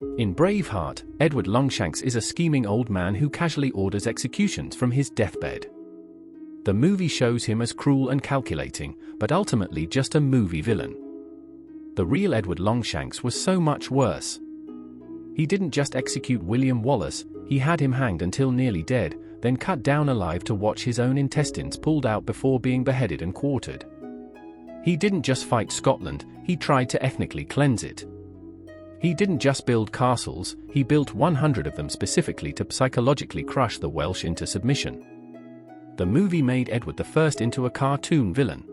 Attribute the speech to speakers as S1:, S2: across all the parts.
S1: In Braveheart, Edward Longshanks is a scheming old man who casually orders executions from his deathbed. The movie shows him as cruel and calculating, but ultimately just a movie villain. The real Edward Longshanks was so much worse. He didn't just execute William Wallace, he had him hanged until nearly dead, then cut down alive to watch his own intestines pulled out before being beheaded and quartered. He didn't just fight Scotland, he tried to ethnically cleanse it. He didn't just build castles, he built 100 of them specifically to psychologically crush the Welsh into submission. The movie made Edward I into a cartoon villain.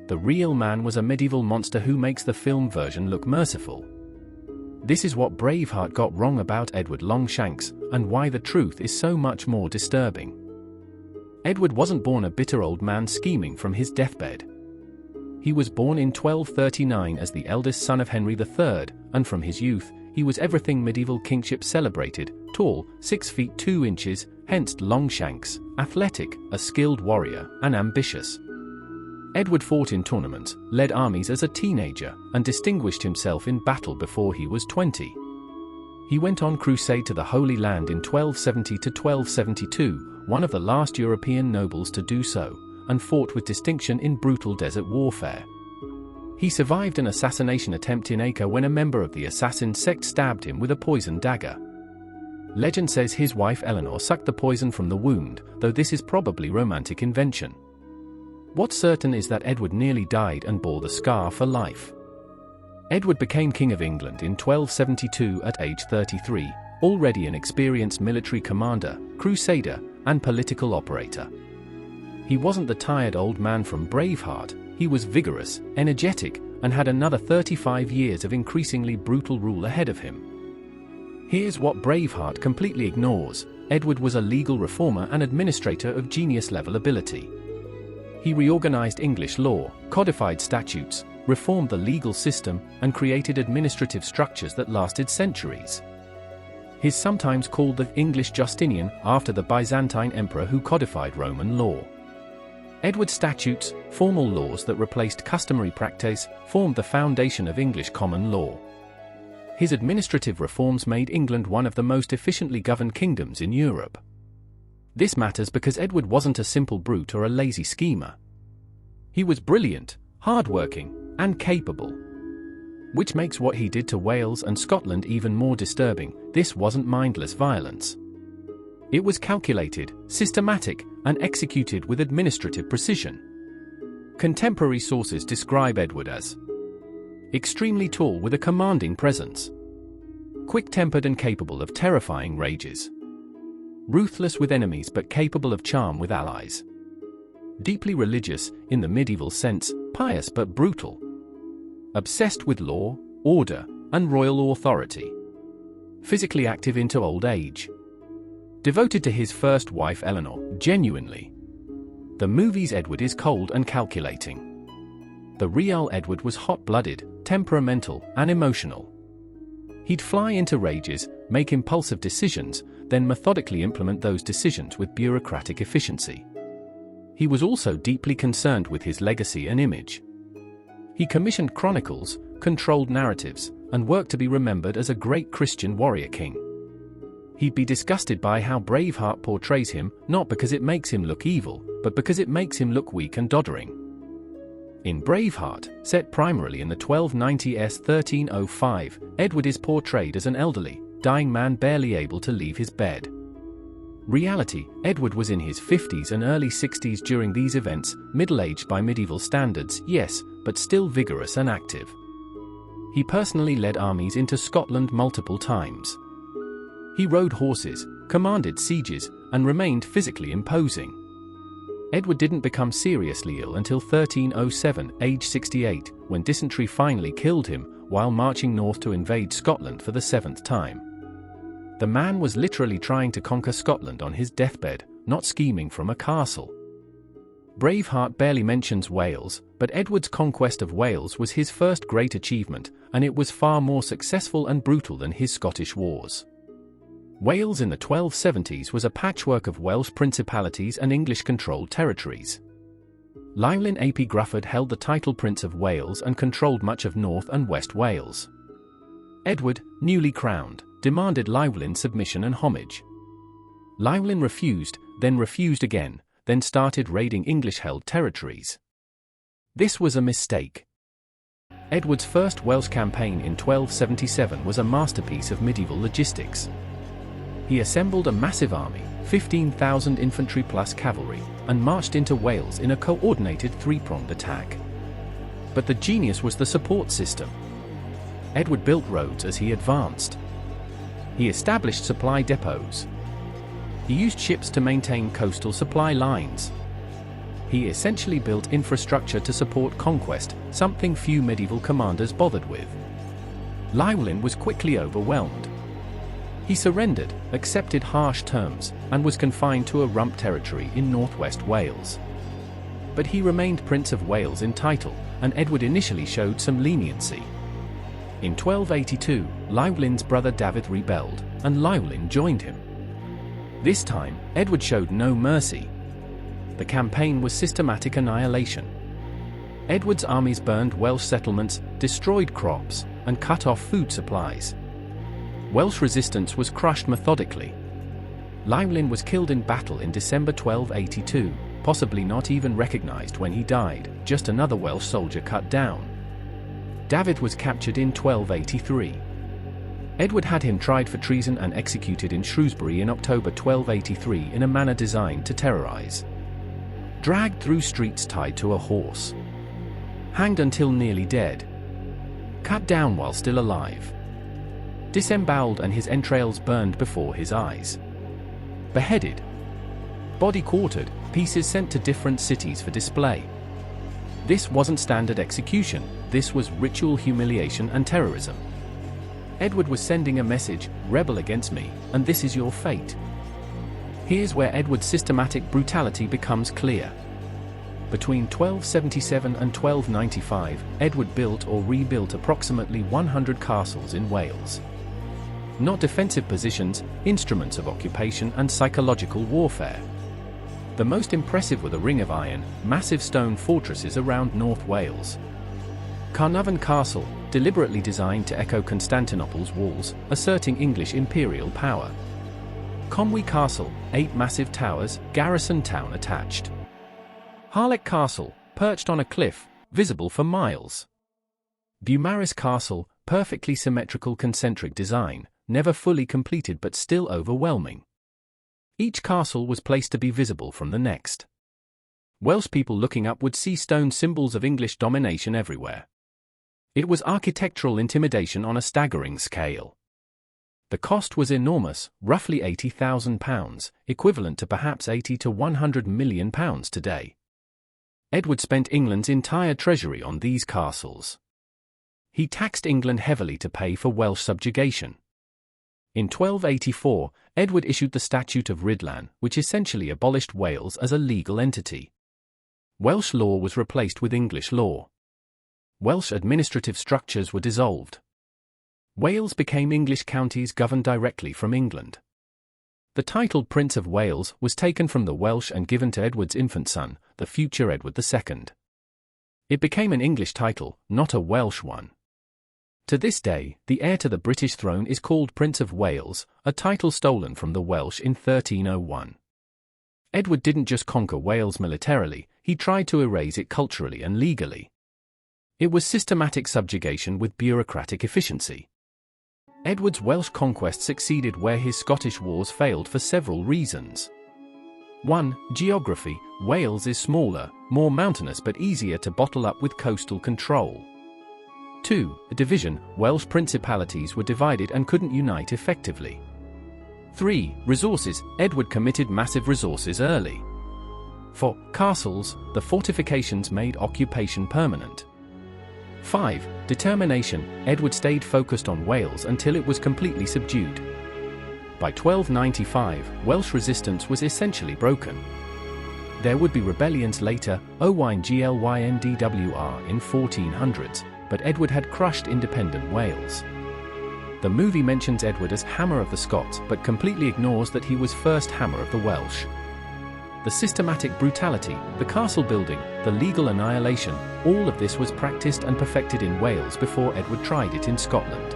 S1: The real man was a medieval monster who makes the film version look merciful. This is what Braveheart got wrong about Edward Longshanks, and why the truth is so much more disturbing. Edward wasn't born a bitter old man scheming from his deathbed. He was born in 1239 as the eldest son of Henry III, and from his youth, he was everything medieval kingship celebrated: tall, 6 feet 2 inches, hence Longshanks, athletic, a skilled warrior, and ambitious. Edward fought in tournaments, led armies as a teenager, and distinguished himself in battle before he was 20. He went on crusade to the Holy Land in 1270 to 1272, one of the last European nobles to do so, and fought with distinction in brutal desert warfare. He survived an assassination attempt in Acre when a member of the assassin sect stabbed him with a poisoned dagger. Legend says his wife Eleanor sucked the poison from the wound, though this is probably romantic invention. What's certain is that Edward nearly died and bore the scar for life. Edward became King of England in 1272 at age 33, already an experienced military commander, crusader, and political operator. He wasn't the tired old man from Braveheart, he was vigorous, energetic, and had another 35 years of increasingly brutal rule ahead of him. Here's what Braveheart completely ignores: Edward was a legal reformer and administrator of genius-level ability. He reorganized English law, codified statutes, reformed the legal system, and created administrative structures that lasted centuries. He's sometimes called the English Justinian, after the Byzantine emperor who codified Roman law. Edward's statutes, formal laws that replaced customary practice, formed the foundation of English common law. His administrative reforms made England one of the most efficiently governed kingdoms in Europe. This matters because Edward wasn't a simple brute or a lazy schemer. He was brilliant, hardworking, and capable. Which makes what he did to Wales and Scotland even more disturbing. This wasn't mindless violence. It was calculated, systematic, and executed with administrative precision. Contemporary sources describe Edward as extremely tall with a commanding presence, quick-tempered and capable of terrifying rages, ruthless with enemies but capable of charm with allies, deeply religious, in the medieval sense, pious but brutal, obsessed with law, order, and royal authority, physically active into old age, devoted to his first wife Eleanor, genuinely. The movie's Edward is cold and calculating. The real Edward was hot-blooded, temperamental, and emotional. He'd fly into rages, make impulsive decisions, then methodically implement those decisions with bureaucratic efficiency. He was also deeply concerned with his legacy and image. He commissioned chronicles, controlled narratives, and worked to be remembered as a great Christian warrior king. He'd be disgusted by how Braveheart portrays him, not because it makes him look evil, but because it makes him look weak and doddering. In Braveheart, set primarily in the 1290s-1305, Edward is portrayed as an elderly, dying man barely able to leave his bed. Reality, Edward was in his 50s and early 60s during these events, middle-aged by medieval standards, yes, but still vigorous and active. He personally led armies into Scotland multiple times. He rode horses, commanded sieges, and remained physically imposing. Edward didn't become seriously ill until 1307, age 68, when dysentery finally killed him, while marching north to invade Scotland for the 7th time. The man was literally trying to conquer Scotland on his deathbed, not scheming from a castle. Braveheart barely mentions Wales, but Edward's conquest of Wales was his first great achievement, and it was far more successful and brutal than his Scottish wars. Wales in the 1270s was a patchwork of Welsh principalities and English-controlled territories. Llywelyn ap Gruffydd held the title Prince of Wales and controlled much of North and West Wales. Edward, newly crowned, demanded Llywelyn's submission and homage. Llywelyn refused again, then started raiding English-held territories. This was a mistake. Edward's first Welsh campaign in 1277 was a masterpiece of medieval logistics. He assembled a massive army, 15,000 infantry plus cavalry, and marched into Wales in a coordinated three-pronged attack. But the genius was the support system. Edward built roads as he advanced. He established supply depots. He used ships to maintain coastal supply lines. He essentially built infrastructure to support conquest, something few medieval commanders bothered with. Llywelyn was quickly overwhelmed. He surrendered, accepted harsh terms, and was confined to a rump territory in northwest Wales. But he remained Prince of Wales in title, and Edward initially showed some leniency. In 1282, Llywelyn's brother Dafydd rebelled, and Llywelyn joined him. This time, Edward showed no mercy. The campaign was systematic annihilation. Edward's armies burned Welsh settlements, destroyed crops, and cut off food supplies. Welsh resistance was crushed methodically. Llywelyn was killed in battle in December 1282, possibly not even recognized when he died, just another Welsh soldier cut down. Dafydd was captured in 1283. Edward had him tried for treason and executed in Shrewsbury in October 1283 in a manner designed to terrorize. Dragged through streets tied to a horse. Hanged until nearly dead. Cut down while still alive. Disemboweled and his entrails burned before his eyes. Beheaded. Body quartered, pieces sent to different cities for display. This wasn't standard execution, this was ritual humiliation and terrorism. Edward was sending a message, rebel against me, and this is your fate. Here's where Edward's systematic brutality becomes clear. Between 1277 and 1295, Edward built or rebuilt approximately 100 castles in Wales. Not defensive positions, instruments of occupation and psychological warfare. The most impressive were the Ring of Iron, massive stone fortresses around North Wales. Carnarvon Castle, deliberately designed to echo Constantinople's walls, asserting English imperial power. Conwy Castle, 8 massive towers, garrison town attached. Harlech Castle, perched on a cliff, visible for miles. Beaumaris Castle, perfectly symmetrical concentric design, never fully completed but still overwhelming. Each castle was placed to be visible from the next. Welsh people looking up would see stone symbols of English domination everywhere. It was architectural intimidation on a staggering scale. The cost was enormous, roughly £80,000, equivalent to perhaps £80 to £100 million today. Edward spent England's entire treasury on these castles. He taxed England heavily to pay for Welsh subjugation. In 1284, Edward issued the Statute of Rhuddlan, which essentially abolished Wales as a legal entity. Welsh law was replaced with English law. Welsh administrative structures were dissolved. Wales became English counties governed directly from England. The title Prince of Wales was taken from the Welsh and given to Edward's infant son, the future Edward II. It became an English title, not a Welsh one. To this day, the heir to the British throne is called Prince of Wales, a title stolen from the Welsh in 1301. Edward didn't just conquer Wales militarily, he tried to erase it culturally and legally. It was systematic subjugation with bureaucratic efficiency. Edward's Welsh conquest succeeded where his Scottish wars failed for several reasons. 1. Geography. Wales is smaller, more mountainous but easier to bottle up with coastal control. 2. Division. Welsh principalities were divided and couldn't unite effectively. 3. Resources. Edward committed massive resources early. 4. Castles. The fortifications made occupation permanent. 5. Determination. Edward stayed focused on Wales until it was completely subdued. By 1295, Welsh resistance was essentially broken. There would be rebellions later, Owain Glyndwr in 1400s, but Edward had crushed independent Wales. The movie mentions Edward as Hammer of the Scots but completely ignores that he was first Hammer of the Welsh. The systematic brutality, the castle building, the legal annihilation, all of this was practiced and perfected in Wales before Edward tried it in Scotland.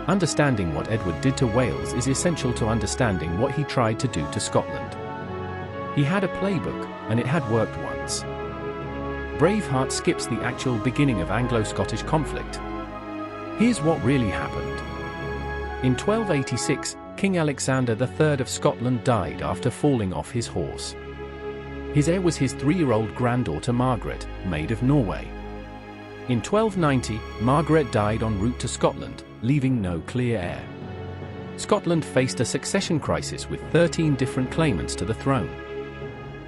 S1: Understanding what Edward did to Wales is essential to understanding what he tried to do to Scotland. He had a playbook, and it had worked once. Braveheart skips the actual beginning of Anglo-Scottish conflict. Here's what really happened. In 1286, King Alexander III of Scotland died after falling off his horse. His heir was his 3-year-old granddaughter Margaret, Maid of Norway. In 1290, Margaret died en route to Scotland, leaving no clear heir. Scotland faced a succession crisis with 13 different claimants to the throne.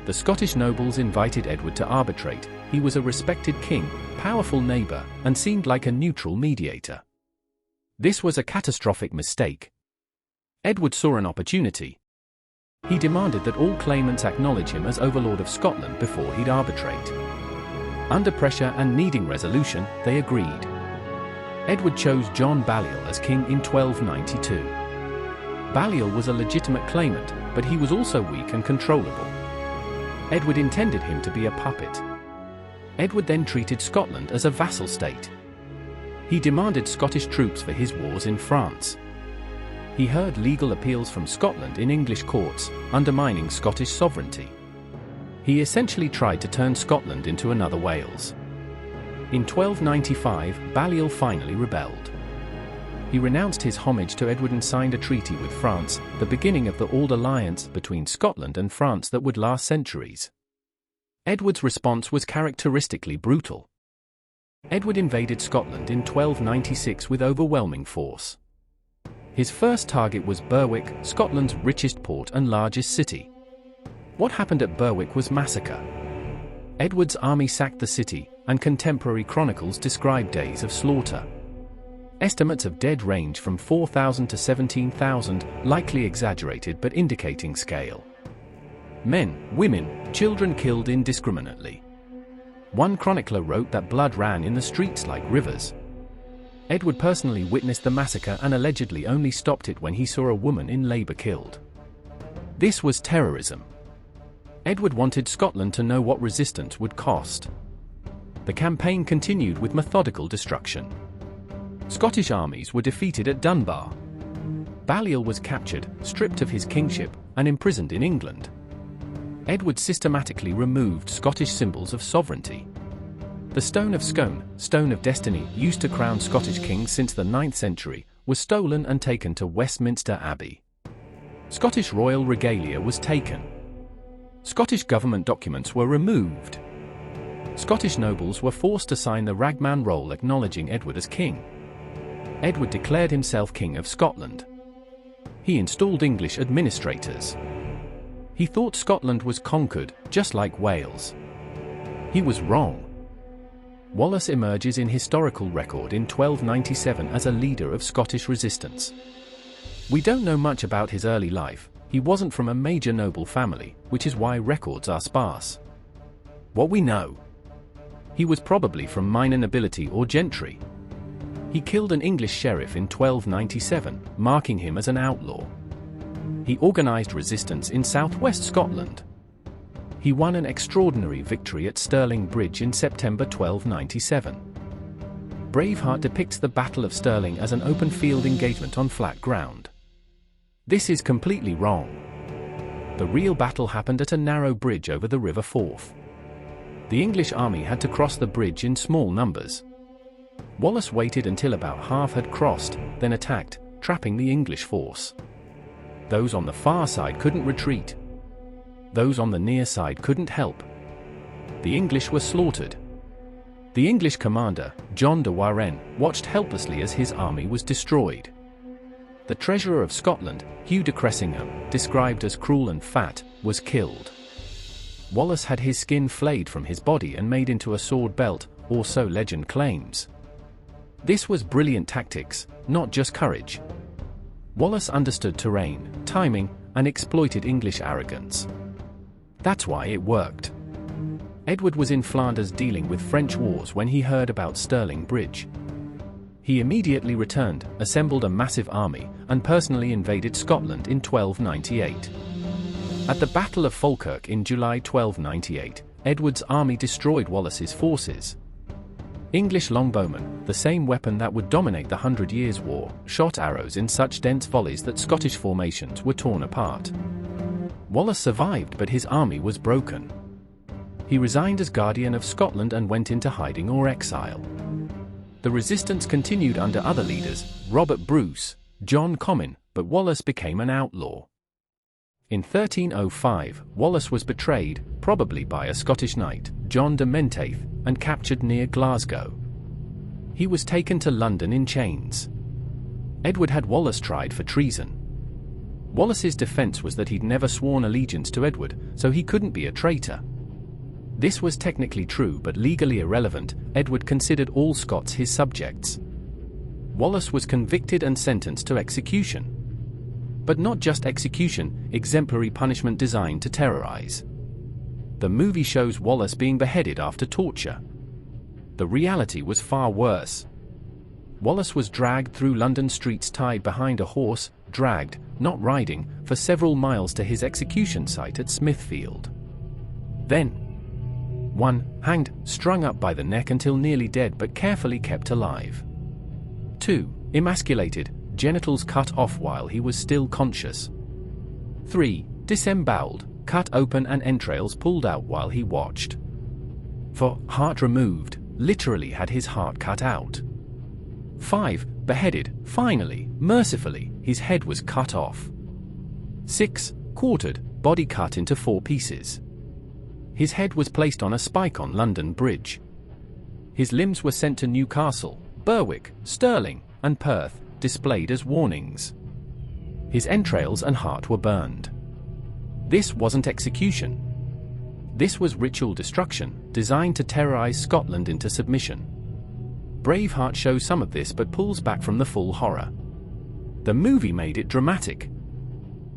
S1: The Scottish nobles invited Edward to arbitrate. He was a respected king, powerful neighbor, and seemed like a neutral mediator. This was a catastrophic mistake. Edward saw an opportunity. He demanded that all claimants acknowledge him as overlord of Scotland before he'd arbitrate. Under pressure and needing resolution, they agreed. Edward chose John Balliol as king in 1292. Balliol was a legitimate claimant, but he was also weak and controllable. Edward intended him to be a puppet. Edward then treated Scotland as a vassal state. He demanded Scottish troops for his wars in France. He heard legal appeals from Scotland in English courts, undermining Scottish sovereignty. He essentially tried to turn Scotland into another Wales. In 1295, Balliol finally rebelled. He renounced his homage to Edward and signed a treaty with France, the beginning of the old alliance between Scotland and France that would last centuries. Edward's response was characteristically brutal. Edward invaded Scotland in 1296 with overwhelming force. His first target was Berwick, Scotland's richest port and largest city. What happened at Berwick was massacre. Edward's army sacked the city, and contemporary chronicles describe days of slaughter. Estimates of dead range from 4,000 to 17,000, likely exaggerated but indicating scale. Men, women, children killed indiscriminately. One chronicler wrote that blood ran in the streets like rivers. Edward personally witnessed the massacre and allegedly only stopped it when he saw a woman in labor killed. This was terrorism. Edward wanted Scotland to know what resistance would cost. The campaign continued with methodical destruction. Scottish armies were defeated at Dunbar. Balliol was captured, stripped of his kingship, and imprisoned in England. Edward systematically removed Scottish symbols of sovereignty. The Stone of Scone, Stone of Destiny, used to crown Scottish kings since the 9th century, was stolen and taken to Westminster Abbey. Scottish royal regalia was taken. Scottish government documents were removed. Scottish nobles were forced to sign the Ragman Roll acknowledging Edward as king. Edward declared himself King of Scotland. He installed English administrators. He thought Scotland was conquered, just like Wales. He was wrong. Wallace emerges in historical record in 1297 as a leader of Scottish resistance. We don't know much about his early life. He wasn't from a major noble family, which is why records are sparse. What we know: he was probably from minor nobility or gentry. He killed an English sheriff in 1297, marking him as an outlaw. He organized resistance in southwest Scotland. He won an extraordinary victory at Stirling Bridge in September 1297. Braveheart depicts the Battle of Stirling as an open field engagement on flat ground. This is completely wrong. The real battle happened at a narrow bridge over the River Forth. The English army had to cross the bridge in small numbers. Wallace waited until about half had crossed, then attacked, trapping the English force. Those on the far side couldn't retreat. Those on the near side couldn't help. The English were slaughtered. The English commander, John de Warenne, watched helplessly as his army was destroyed. The Treasurer of Scotland, Hugh de Cressingham, described as cruel and fat, was killed. Wallace had his skin flayed from his body and made into a sword belt, or so legend claims. This was brilliant tactics, not just courage. Wallace understood terrain, timing, and exploited English arrogance. That's why it worked. Edward was in Flanders dealing with French wars when he heard about Stirling Bridge. He immediately returned, assembled a massive army, and personally invaded Scotland in 1298. At the Battle of Falkirk in July 1298, Edward's army destroyed Wallace's forces. English longbowmen, the same weapon that would dominate the 100 Years' War, shot arrows in such dense volleys that Scottish formations were torn apart. Wallace survived, but his army was broken. He resigned as Guardian of Scotland and went into hiding or exile. The resistance continued under other leaders, Robert Bruce, John Comyn, but Wallace became an outlaw. In 1305, Wallace was betrayed, probably by a Scottish knight, John de Menteith, and captured near Glasgow. He was taken to London in chains. Edward had Wallace tried for treason. Wallace's defense was that he'd never sworn allegiance to Edward, so he couldn't be a traitor. This was technically true but legally irrelevant. Edward considered all Scots his subjects. Wallace was convicted and sentenced to execution. But not just execution, exemplary punishment designed to terrorize. The movie shows Wallace being beheaded after torture. The reality was far worse. Wallace was dragged through London streets tied behind a horse, dragged, not riding, for several miles to his execution site at Smithfield. Then 1. Hanged, strung up by the neck until nearly dead but carefully kept alive. 2. Emasculated, genitals cut off while he was still conscious. 3. Disemboweled, cut open and entrails pulled out while he watched. 4. Heart removed, literally had his heart cut out. 5. Beheaded, finally, mercifully, his head was cut off. 6. Quartered, body cut into 4 pieces. His head was placed on a spike on London Bridge. His limbs were sent to Newcastle, Berwick, Stirling, and Perth, displayed as warnings. His entrails and heart were burned. This wasn't execution. This was ritual destruction, designed to terrorize Scotland into submission. Braveheart shows some of this but pulls back from the full horror. The movie made it dramatic.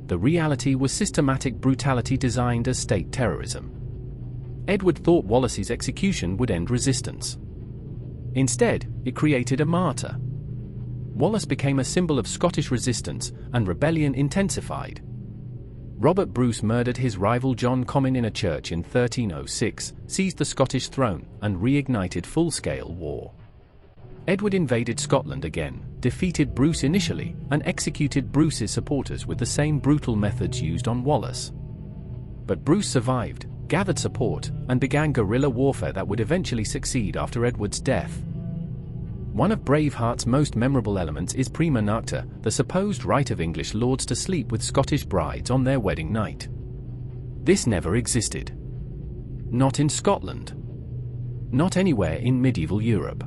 S1: The reality was systematic brutality designed as state terrorism. Edward thought Wallace's execution would end resistance. Instead, it created a martyr. Wallace became a symbol of Scottish resistance, and rebellion intensified. Robert Bruce murdered his rival John Comyn in a church in 1306, seized the Scottish throne, and reignited full-scale war. Edward invaded Scotland again, defeated Bruce initially, and executed Bruce's supporters with the same brutal methods used on Wallace. But Bruce survived, gathered support, and began guerrilla warfare that would eventually succeed after Edward's death. One of Braveheart's most memorable elements is Prima nocta, the supposed right of English lords to sleep with Scottish brides on their wedding night. This never existed. Not in Scotland. Not anywhere in medieval Europe.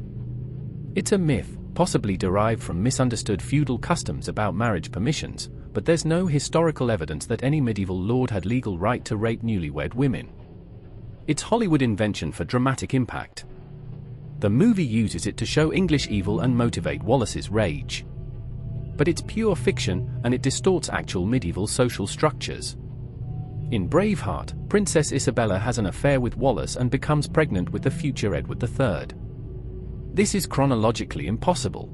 S1: It's a myth, possibly derived from misunderstood feudal customs about marriage permissions, but there's no historical evidence that any medieval lord had legal right to rape newlywed women. It's Hollywood invention for dramatic impact. The movie uses it to show English evil and motivate Wallace's rage. But it's pure fiction, and it distorts actual medieval social structures. In Braveheart, Princess Isabella has an affair with Wallace and becomes pregnant with the future Edward III. This is chronologically impossible.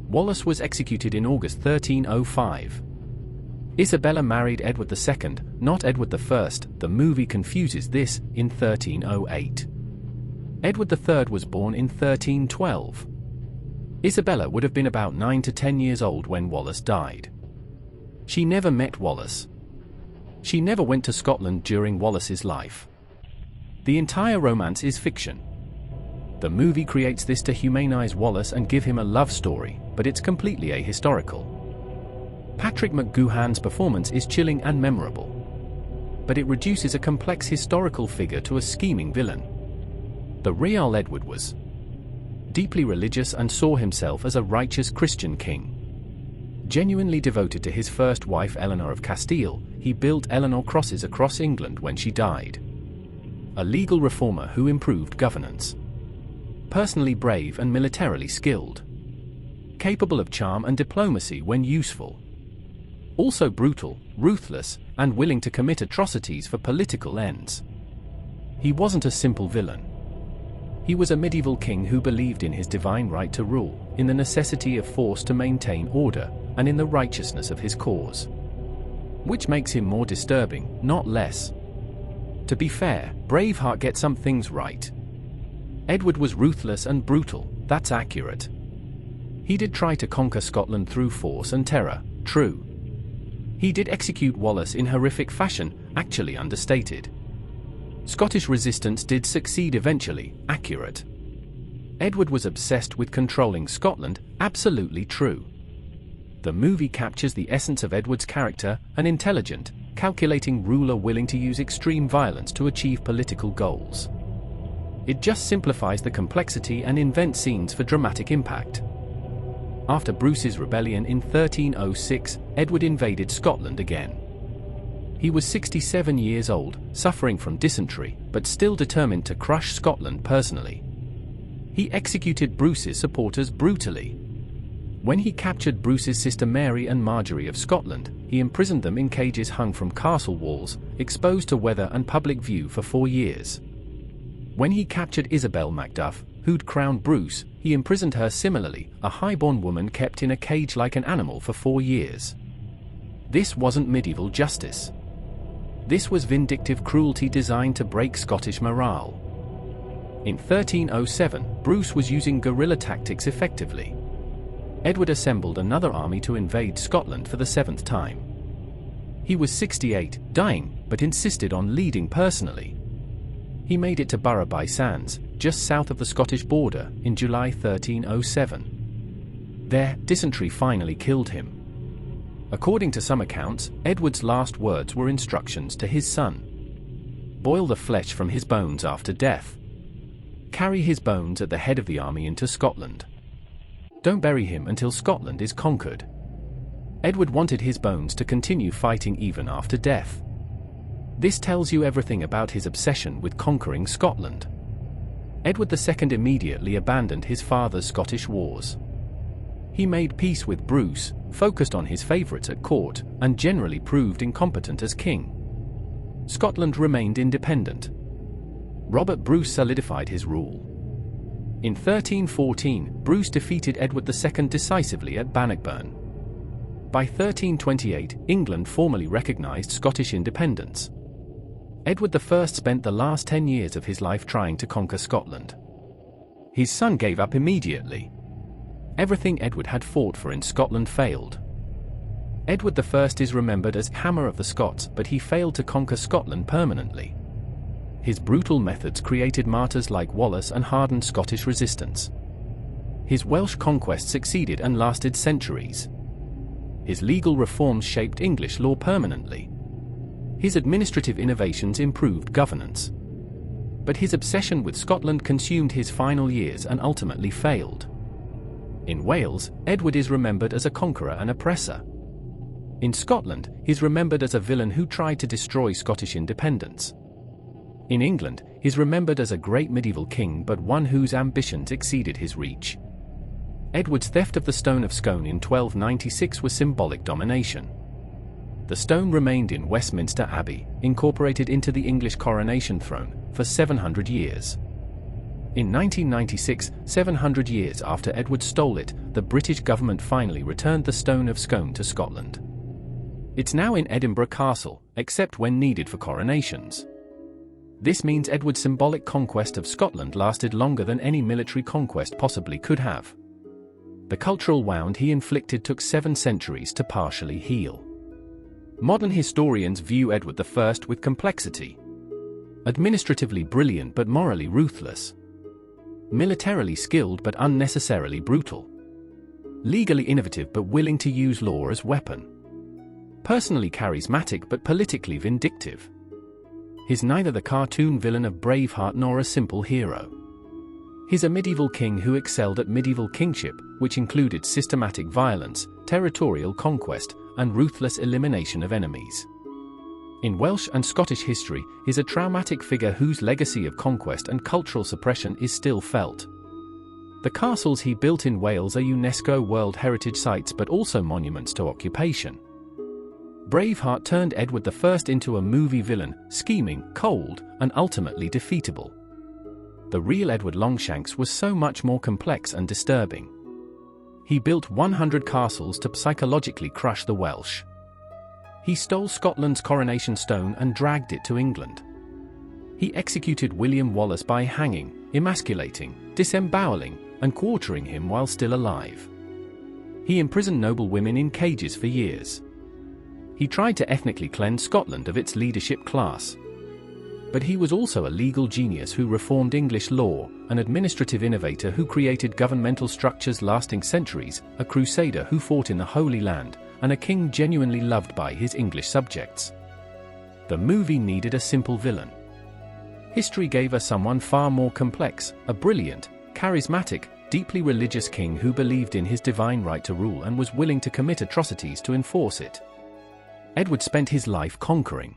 S1: Wallace was executed in August 1305. Isabella married Edward II, not Edward I. The movie confuses this, in 1308. Edward III was born in 1312. Isabella would have been about 9 to 10 years old when Wallace died. She never met Wallace. She never went to Scotland during Wallace's life. The entire romance is fiction. The movie creates this to humanize Wallace and give him a love story, but it's completely ahistorical. Patrick McGoohan's performance is chilling and memorable. But it reduces a complex historical figure to a scheming villain. The real Edward was deeply religious and saw himself as a righteous Christian king. Genuinely devoted to his first wife Eleanor of Castile, he built Eleanor crosses across England when she died. A legal reformer who improved governance. Personally brave and militarily skilled. Capable of charm and diplomacy when useful. Also brutal, ruthless, and willing to commit atrocities for political ends. He wasn't a simple villain. He was a medieval king who believed in his divine right to rule, in the necessity of force to maintain order, and in the righteousness of his cause. Which makes him more disturbing, not less. To be fair, Braveheart gets some things right. Edward was ruthless and brutal, that's accurate. He did try to conquer Scotland through force and terror, true. He did execute Wallace in horrific fashion, actually understated. Scottish resistance did succeed eventually, accurate. Edward was obsessed with controlling Scotland, absolutely true. The movie captures the essence of Edward's character, an intelligent, calculating ruler willing to use extreme violence to achieve political goals. It just simplifies the complexity and invents scenes for dramatic impact. After Bruce's rebellion in 1306, Edward invaded Scotland again. He was 67 years old, suffering from dysentery, but still determined to crush Scotland personally. He executed Bruce's supporters brutally. When he captured Bruce's sister Mary and Marjorie of Scotland, he imprisoned them in cages hung from castle walls, exposed to weather and public view for 4 years. When he captured Isabel Macduff, who'd crowned Bruce, he imprisoned her similarly, a highborn woman kept in a cage like an animal for 4 years. This wasn't medieval justice. This was vindictive cruelty designed to break Scottish morale. In 1307, Bruce was using guerrilla tactics effectively. Edward assembled another army to invade Scotland for the 7th time. He was 68, dying, but insisted on leading personally. He made it to Borough by Sands, just south of the Scottish border, in July 1307. There, dysentery finally killed him. According to some accounts, Edward's last words were instructions to his son. Boil the flesh from his bones after death. Carry his bones at the head of the army into Scotland. Don't bury him until Scotland is conquered. Edward wanted his bones to continue fighting even after death. This tells you everything about his obsession with conquering Scotland. Edward II immediately abandoned his father's Scottish wars. He made peace with Bruce, focused on his favourites at court, and generally proved incompetent as king. Scotland remained independent. Robert Bruce solidified his rule. In 1314, Bruce defeated Edward II decisively at Bannockburn. By 1328, England formally recognised Scottish independence. Edward I spent the last 10 years of his life trying to conquer Scotland. His son gave up immediately. Everything Edward had fought for in Scotland failed. Edward I is remembered as Hammer of the Scots, but he failed to conquer Scotland permanently. His brutal methods created martyrs like Wallace and hardened Scottish resistance. His Welsh conquest succeeded and lasted centuries. His legal reforms shaped English law permanently. His administrative innovations improved governance. But his obsession with Scotland consumed his final years and ultimately failed. In Wales, Edward is remembered as a conqueror and oppressor. In Scotland, he's remembered as a villain who tried to destroy Scottish independence. In England, he's remembered as a great medieval king but one whose ambitions exceeded his reach. Edward's theft of the Stone of Scone in 1296 was symbolic domination. The stone remained in Westminster Abbey, incorporated into the English coronation throne, for 700 years. In 1996, 700 years after Edward stole it, the British government finally returned the Stone of Scone to Scotland. It's now in Edinburgh Castle, except when needed for coronations. This means Edward's symbolic conquest of Scotland lasted longer than any military conquest possibly could have. The cultural wound he inflicted took 7 centuries to partially heal. Modern historians view Edward I with complexity. Administratively brilliant but morally ruthless. Militarily skilled but unnecessarily brutal. Legally innovative but willing to use law as weapon. Personally charismatic but politically vindictive. He's neither the cartoon villain of Braveheart nor a simple hero. He's a medieval king who excelled at medieval kingship, which included systematic violence, territorial conquest, and ruthless elimination of enemies. In Welsh and Scottish history, he's a traumatic figure whose legacy of conquest and cultural suppression is still felt. The castles he built in Wales are UNESCO World Heritage Sites but also monuments to occupation. Braveheart turned Edward I into a movie villain, scheming, cold, and ultimately defeatable. The real Edward Longshanks was so much more complex and disturbing. He built 100 castles to psychologically crush the Welsh. He stole Scotland's coronation stone and dragged it to England. He executed William Wallace by hanging, emasculating, disemboweling, and quartering him while still alive. He imprisoned noblewomen in cages for years. He tried to ethnically cleanse Scotland of its leadership class. But he was also a legal genius who reformed English law, an administrative innovator who created governmental structures lasting centuries, a crusader who fought in the Holy Land, and a king genuinely loved by his English subjects. The movie needed a simple villain. History gave us someone far more complex, a brilliant, charismatic, deeply religious king who believed in his divine right to rule and was willing to commit atrocities to enforce it. Edward spent his life conquering.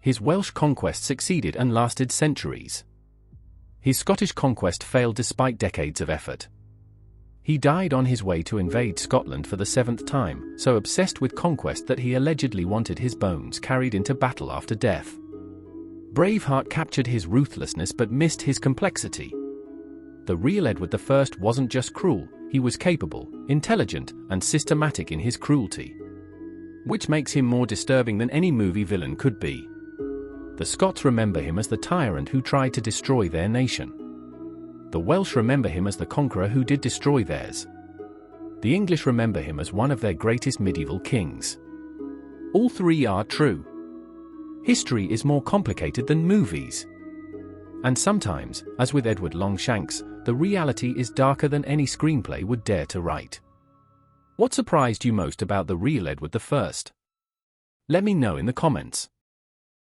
S1: His Welsh conquest succeeded and lasted centuries. His Scottish conquest failed despite decades of effort. He died on his way to invade Scotland for the 7th time, so obsessed with conquest that he allegedly wanted his bones carried into battle after death. Braveheart captured his ruthlessness but missed his complexity. The real Edward I wasn't just cruel, he was capable, intelligent, and systematic in his cruelty. Which makes him more disturbing than any movie villain could be. The Scots remember him as the tyrant who tried to destroy their nation. The Welsh remember him as the conqueror who did destroy theirs. The English remember him as one of their greatest medieval kings. All three are true. History is more complicated than movies. And sometimes, as with Edward Longshanks, the reality is darker than any screenplay would dare to write. What surprised you most about the real Edward I? Let me know in the comments.